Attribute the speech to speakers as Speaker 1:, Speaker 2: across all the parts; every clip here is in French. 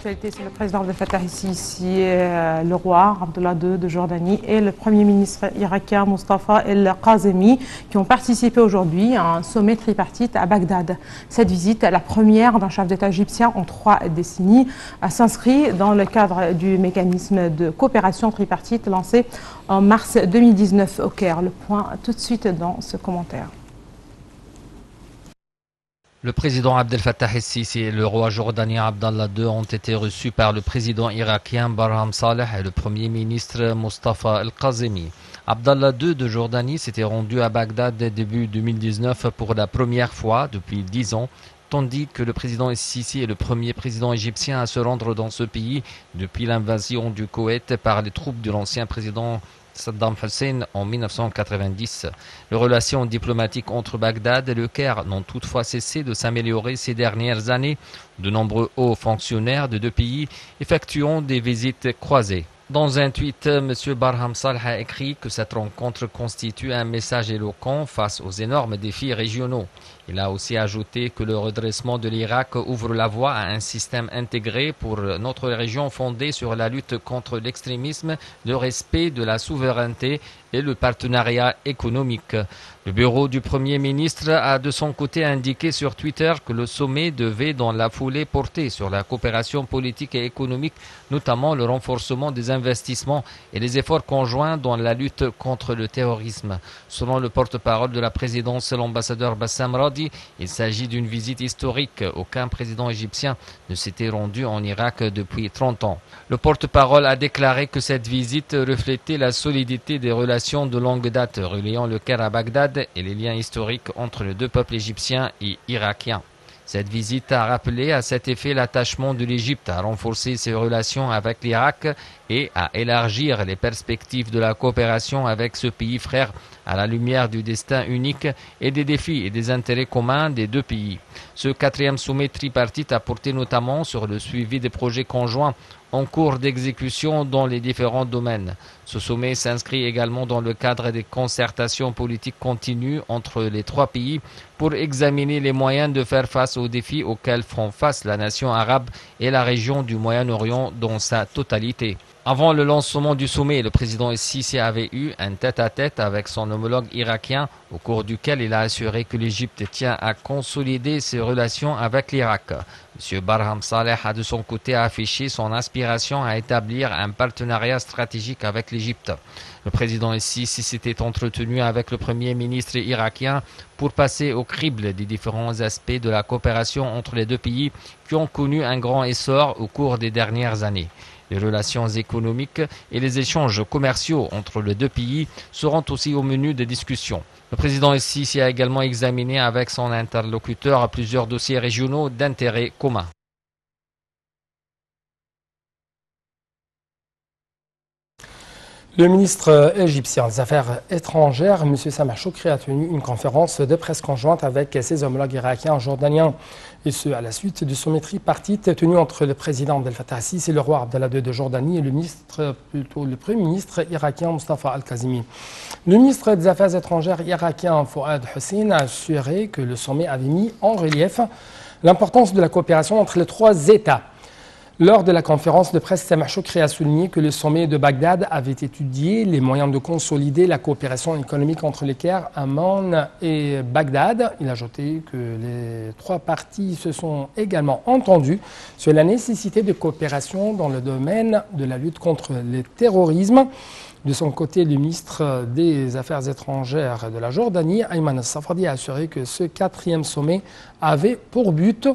Speaker 1: C'est le président Abdel Fattah el-Sisi, le roi Abdallah II de Jordanie et le premier ministre irakien Mustafa el-Kazemi qui ont participé aujourd'hui à un sommet tripartite à Bagdad. Cette visite, la première d'un chef d'État égyptien en 3 décennies, s'inscrit dans le cadre du mécanisme de coopération tripartite lancé en mars 2019 au Caire. Le point tout de suite dans ce commentaire.
Speaker 2: Le président Abdel Fattah el-Sisi et le roi jordanien Abdallah II ont été reçus par le président irakien Barham Saleh et le premier ministre Mustafa el-Kazemi. Abdallah II de Jordanie s'était rendu à Bagdad début 2019 pour la première fois depuis 10 ans, tandis que le président el-Sisi est le premier président égyptien à se rendre dans ce pays depuis l'invasion du Koweït par les troupes de l'ancien président Saddam Hussein en 1990. Les relations diplomatiques entre Bagdad et le Caire n'ont toutefois cessé de s'améliorer ces dernières années, de nombreux hauts fonctionnaires de deux pays effectuant des visites croisées. Dans un tweet, M. Barham Saleh a écrit que cette rencontre constitue un message éloquent face aux énormes défis régionaux. Il a aussi ajouté que le redressement de l'Irak ouvre la voie à un système intégré pour notre région fondé sur la lutte contre l'extrémisme, le respect de la souveraineté et le partenariat économique. Le bureau du Premier ministre a de son côté indiqué sur Twitter que le sommet devait dans la foulée porter sur la coopération politique et économique, notamment le renforcement des investissements et les efforts conjoints dans la lutte contre le terrorisme. Selon le porte-parole de la présidence, l'ambassadeur Bassam Radi, il s'agit d'une visite historique. Aucun président égyptien ne s'était rendu en Irak depuis 30 ans. Le porte-parole a déclaré que cette visite reflétait la solidité des relations de longue date reliant le Caire à Bagdad et les liens historiques entre les deux peuples égyptiens et irakiens. Cette visite a rappelé à cet effet l'attachement de l'Égypte à renforcer ses relations avec l'Irak et à élargir les perspectives de la coopération avec ce pays frère à la lumière du destin unique et des défis et des intérêts communs des deux pays. Ce 4e sommet tripartite a porté notamment sur le suivi des projets conjoints en cours d'exécution dans les différents domaines. Ce sommet s'inscrit également dans le cadre des concertations politiques continues entre les 3 pays pour examiner les moyens de faire face aux défis auxquels font face la nation arabe et la région du Moyen-Orient dans sa totalité. Avant le lancement du sommet, le président el-Sisi avait eu un tête-à-tête avec son homologue irakien, au cours duquel il a assuré que l'Égypte tient à consolider ses relations avec l'Irak. M. Barham Saleh a de son côté affiché son aspiration à établir un partenariat stratégique avec l'Égypte. Le président el-Sisi s'était entretenu avec le premier ministre irakien pour passer au crible des différents aspects de la coopération entre les deux pays qui ont connu un grand essor au cours des dernières années. Les relations économiques et les échanges commerciaux entre les deux pays seront aussi au menu des discussions. Le président el-Sisi a également examiné avec son interlocuteur plusieurs dossiers régionaux d'intérêt commun.
Speaker 3: Le ministre égyptien des Affaires étrangères, M. Sameh Choukri, a tenu une conférence de presse conjointe avec ses homologues irakiens et jordaniens, et ce à la suite du sommet tripartite tenu entre le président Abdel Fattah el-Sisi et le roi Abdallah II de Jordanie et le premier ministre irakien Mustafa el-Kazemi. Le ministre des Affaires étrangères irakien Fouad Hussein a assuré que le sommet avait mis en relief l'importance de la coopération entre les 3 États. Lors de la conférence de presse, Sameh Choukri a souligné que le sommet de Bagdad avait étudié les moyens de consolider la coopération économique entre le Caire, Amman et Bagdad. Il a ajouté que les 3 parties se sont également entendues sur la nécessité de coopération dans le domaine de la lutte contre le terrorisme. De son côté, le ministre des Affaires étrangères de la Jordanie, Ayman al-Safadi, a assuré que ce 4e sommet avait pour but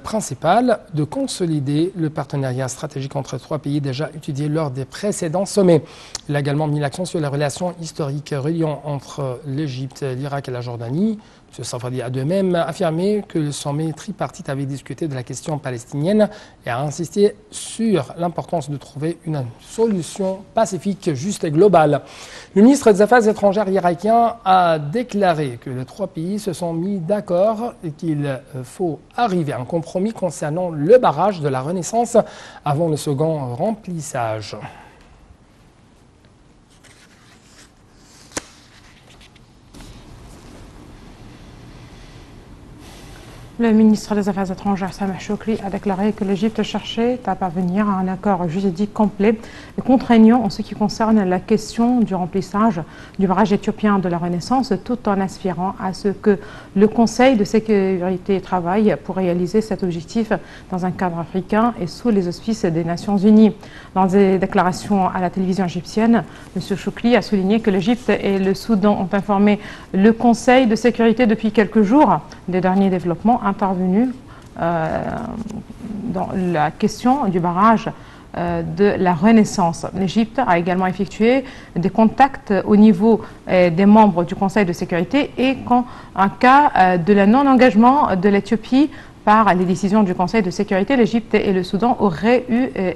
Speaker 3: principal de consolider le partenariat stratégique entre 3 pays déjà étudié lors des précédents sommets. Il a également mis l'accent sur les relations historiques reliant entre l'Égypte, l'Irak et la Jordanie. M. Safadi a de même affirmé que le sommet tripartite avait discuté de la question palestinienne et a insisté sur l'importance de trouver une solution pacifique, juste et globale. Le ministre des Affaires étrangères irakien a déclaré que les 3 pays se sont mis d'accord et qu'il faut arriver à un compromis concernant le barrage de la Renaissance avant le second remplissage.
Speaker 1: Le ministre des Affaires étrangères, Sameh Shoukry, a déclaré que l'Égypte cherchait à parvenir à un accord juridique complet et contraignant en ce qui concerne la question du remplissage du barrage éthiopien de la Renaissance, tout en aspirant à ce que le Conseil de sécurité travaille pour réaliser cet objectif dans un cadre africain et sous les auspices des Nations Unies. Dans des déclarations à la télévision égyptienne, M. Shoukry a souligné que l'Égypte et le Soudan ont informé le Conseil de sécurité depuis quelques jours des derniers développements intervenus dans la question du barrage de la Renaissance. L'Égypte a également effectué des contacts au niveau des membres du Conseil de sécurité et en cas de la non-engagement de l'Éthiopie par les décisions du Conseil de sécurité, l'Égypte et le Soudan auraient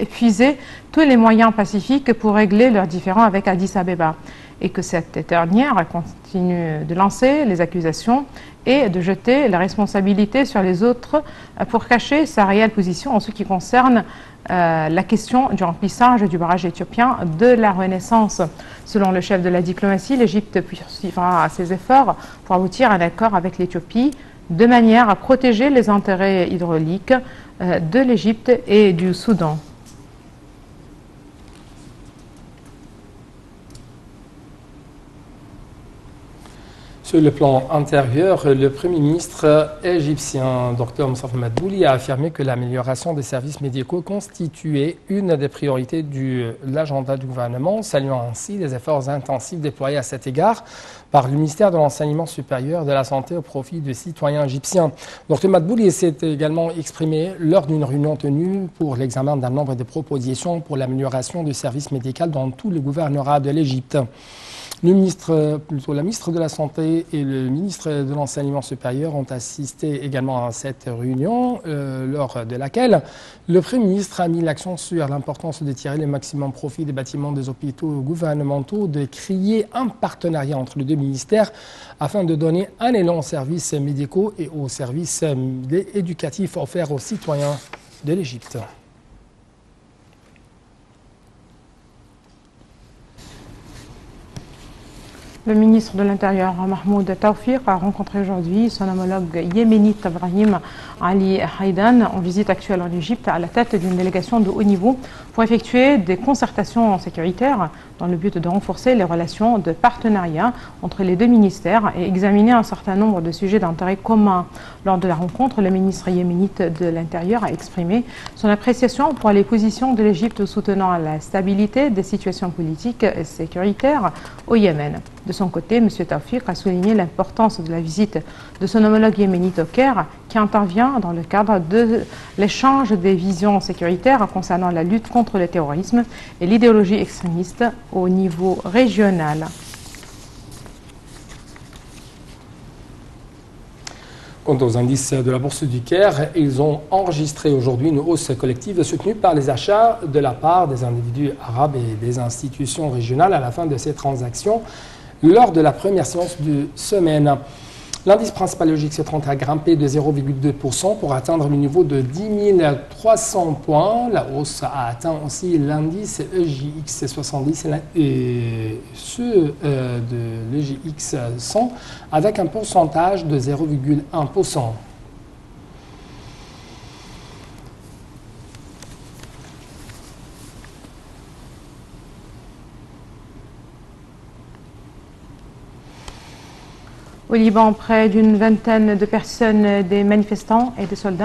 Speaker 1: épuisé tous les moyens pacifiques pour régler leurs différends avec Addis Abeba et que cette dernière continue de lancer les accusations et de jeter la responsabilité sur les autres pour cacher sa réelle position en ce qui concerne la question du remplissage du barrage éthiopien de la Renaissance. Selon le chef de la diplomatie, l'Égypte poursuivra ses efforts pour aboutir à un accord avec l'Éthiopie de manière à protéger les intérêts hydrauliques de l'Égypte et du Soudan.
Speaker 3: Sur le plan intérieur, le Premier ministre égyptien, Dr Moustapha Madbouli, a affirmé que l'amélioration des services médicaux constituait une des priorités de l'agenda du gouvernement, saluant ainsi les efforts intensifs déployés à cet égard par le ministère de l'Enseignement supérieur de la Santé au profit des citoyens égyptiens. Dr Madbouli s'est également exprimé lors d'une réunion tenue pour l'examen d'un nombre de propositions pour l'amélioration du service médical dans tout le gouvernorat de l'Égypte. La ministre de la Santé et le ministre de l'Enseignement supérieur ont assisté également à cette réunion, lors de laquelle le Premier ministre a mis l'accent sur l'importance de tirer le maximum profit des bâtiments des hôpitaux gouvernementaux, de créer un partenariat entre les deux ministères afin de donner un élan aux services médicaux et aux services éducatifs offerts aux citoyens de l'Égypte.
Speaker 1: Le ministre de l'Intérieur, Mahmoud Tawfiq, a rencontré aujourd'hui son homologue yéménite Brahim Ali Haïdan en visite actuelle en Égypte à la tête d'une délégation de haut niveau pour effectuer des concertations sécuritaires dans le but de renforcer les relations de partenariat entre les deux ministères et examiner un certain nombre de sujets d'intérêt commun. Lors de la rencontre, le ministre yéménite de l'Intérieur a exprimé son appréciation pour les positions de l'Égypte soutenant la stabilité des situations politiques et sécuritaires au Yémen. De son côté, M. Tawfiq a souligné l'importance de la visite de son homologue yéménite au Caire, qui intervient dans le cadre de l'échange des visions sécuritaires concernant la lutte contre le terrorisme et l'idéologie extrémiste au niveau régional.
Speaker 3: Quant aux indices de la Bourse du Caire, ils ont enregistré aujourd'hui une hausse collective soutenue par les achats de la part des individus arabes et des institutions régionales à la fin de ces transactions lors de la première séance de semaine. L'indice principal EGX30 a grimpé de 0,2% pour atteindre le niveau de 10 300 points. La hausse a atteint aussi l'indice EGX70 et ceux de l'EGX100 avec un pourcentage de 0,1%.
Speaker 1: Au Liban, près d'une vingtaine de personnes, des manifestants et des soldats